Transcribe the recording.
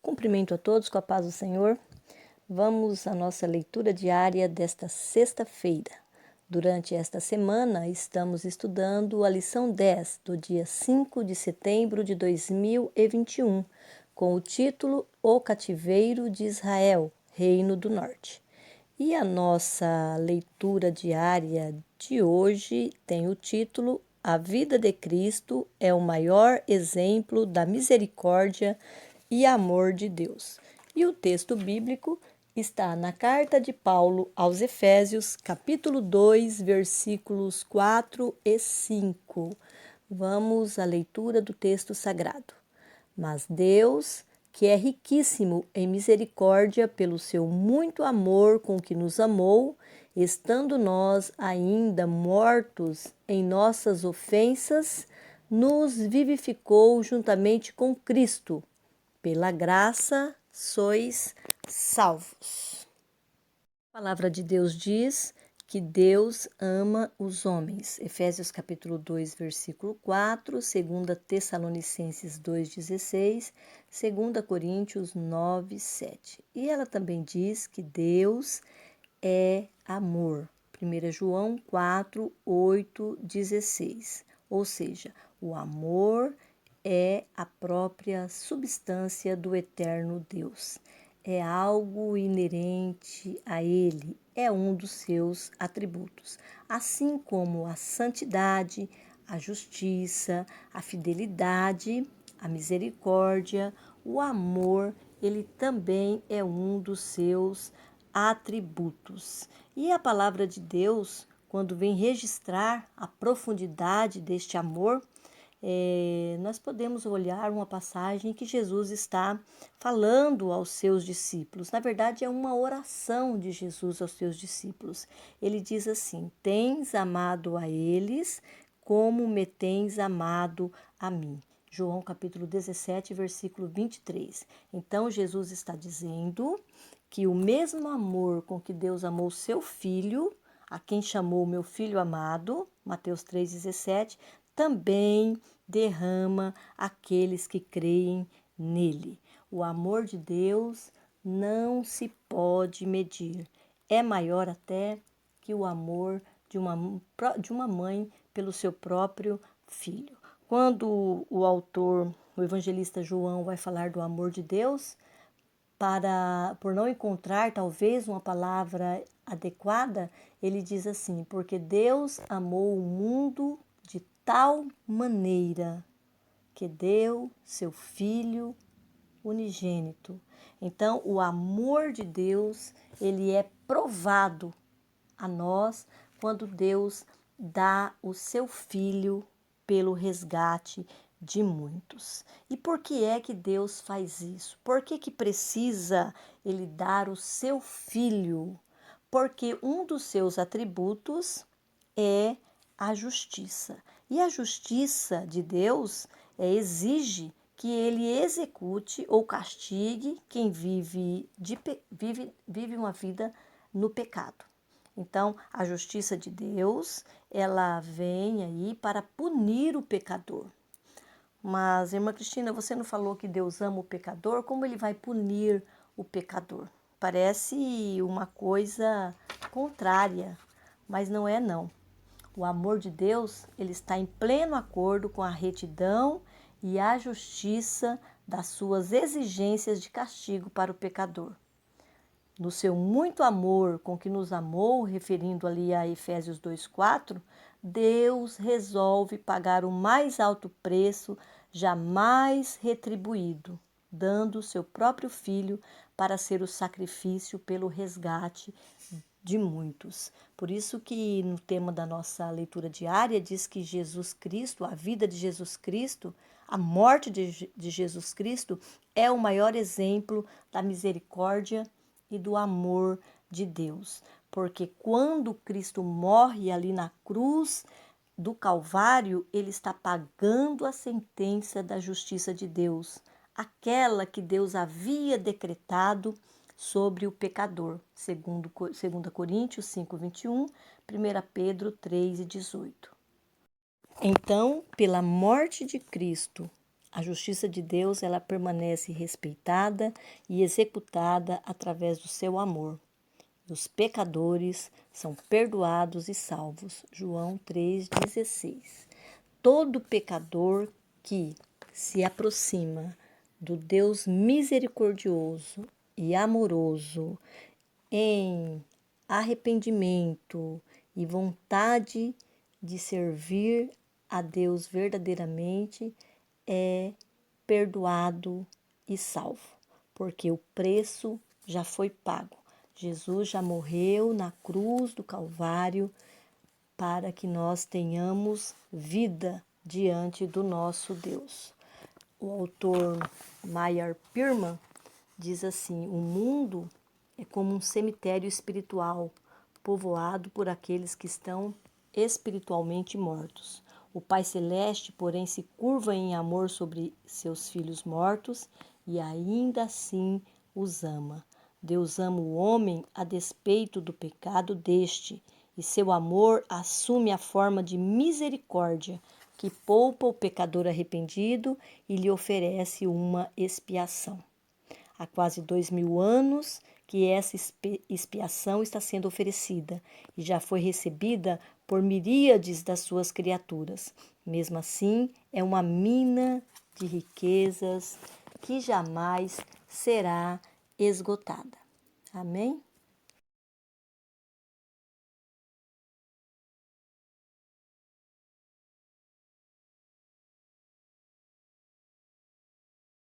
Cumprimento a todos com a paz do Senhor. Vamos à nossa leitura diária desta sexta-feira. Durante esta semana, estamos estudando a lição 10 do dia 5 de setembro de 2021, com o título O Cativeiro de Israel, Reino do Norte. E a nossa leitura diária de hoje tem o título A vida de Cristo é o maior exemplo da misericórdia e amor de Deus. E o texto bíblico está na carta de Paulo aos Efésios, capítulo 2, versículos 4 e 5. Vamos à leitura do texto sagrado. Mas Deus, que é riquíssimo em misericórdia pelo seu muito amor com que nos amou, estando nós ainda mortos em nossas ofensas, nos vivificou juntamente com Cristo. Pela graça sois salvos. A palavra de Deus diz que Deus ama os homens. Efésios capítulo 2, versículo 4, 2 Tessalonicenses 2,16, 2 Coríntios 9, 7. E ela também diz que Deus é amor. 1 João 4, 8, 16. Ou seja, o amor é a própria substância do eterno Deus. É algo inerente a Ele, é um dos seus atributos. Assim como a santidade, a justiça, a fidelidade, a misericórdia, o amor, ele também é um dos seus atributos. E a palavra de Deus, quando vem registrar a profundidade deste amor, nós podemos olhar uma passagem que Jesus está falando aos seus discípulos. Na verdade, é uma oração de Jesus aos seus discípulos. Ele diz assim: Tens amado a eles como me tens amado a mim. João capítulo 17, versículo 23. Então, Jesus está dizendo que o mesmo amor com que Deus amou seu Filho, a quem chamou meu Filho amado, Mateus 3,17, também derrama aqueles que creem nele. O amor de Deus não se pode medir. É maior até que o amor de uma mãe pelo seu próprio filho. Quando o autor, o evangelista João, vai falar do amor de Deus, por não encontrar talvez uma palavra adequada, ele diz assim: porque Deus amou o mundo de tal maneira que deu seu Filho unigênito. Então, o amor de Deus, ele é provado a nós quando Deus dá o seu Filho pelo resgate de muitos. E por que é que Deus faz isso? Por que precisa ele dar o seu Filho? Porque um dos seus atributos é a justiça. E a justiça de Deus exige que ele execute ou castigue quem vive uma vida no pecado. Então, a justiça de Deus, ela vem aí para punir o pecador. Mas, irmã Cristina, você não falou que Deus ama o pecador? Como ele vai punir o pecador? Parece uma coisa contrária, mas não é não. O amor de Deus, ele está em pleno acordo com a retidão e a justiça das suas exigências de castigo para o pecador. No seu muito amor com que nos amou, referindo ali a Efésios 2,4, Deus resolve pagar o mais alto preço jamais retribuído, dando o seu próprio Filho para ser o sacrifício pelo resgate de muitos. Por isso que no tema da nossa leitura diária diz que Jesus Cristo, a vida de Jesus Cristo, a morte de Jesus Cristo é o maior exemplo da misericórdia e do amor de Deus. Porque quando Cristo morre ali na cruz do Calvário, ele está pagando a sentença da justiça de Deus, aquela que Deus havia decretado sobre o pecador, segundo 2 Coríntios 5:21, 1 Pedro 3:18. Então, pela morte de Cristo, A justiça de Deus, ela permanece respeitada e executada através do seu amor. Os pecadores são perdoados e salvos. João 3,16. Todo pecador que se aproxima do Deus misericordioso e amoroso em arrependimento e vontade de servir a Deus verdadeiramente é perdoado e salvo, porque o preço já foi pago. Jesus já morreu na cruz do Calvário para que nós tenhamos vida diante do nosso Deus. O autor Mayar Pirman diz assim: o mundo é como um cemitério espiritual, povoado por aqueles que estão espiritualmente mortos. O Pai Celeste, porém, se curva em amor sobre seus filhos mortos e ainda assim os ama. Deus ama o homem a despeito do pecado deste, e seu amor assume a forma de misericórdia, que poupa o pecador arrependido e lhe oferece uma expiação. Há quase 2000 anos que essa expiação está sendo oferecida e já foi recebida por miríades das suas criaturas. Mesmo assim, é uma mina de riquezas que jamais será esgotada. Amém?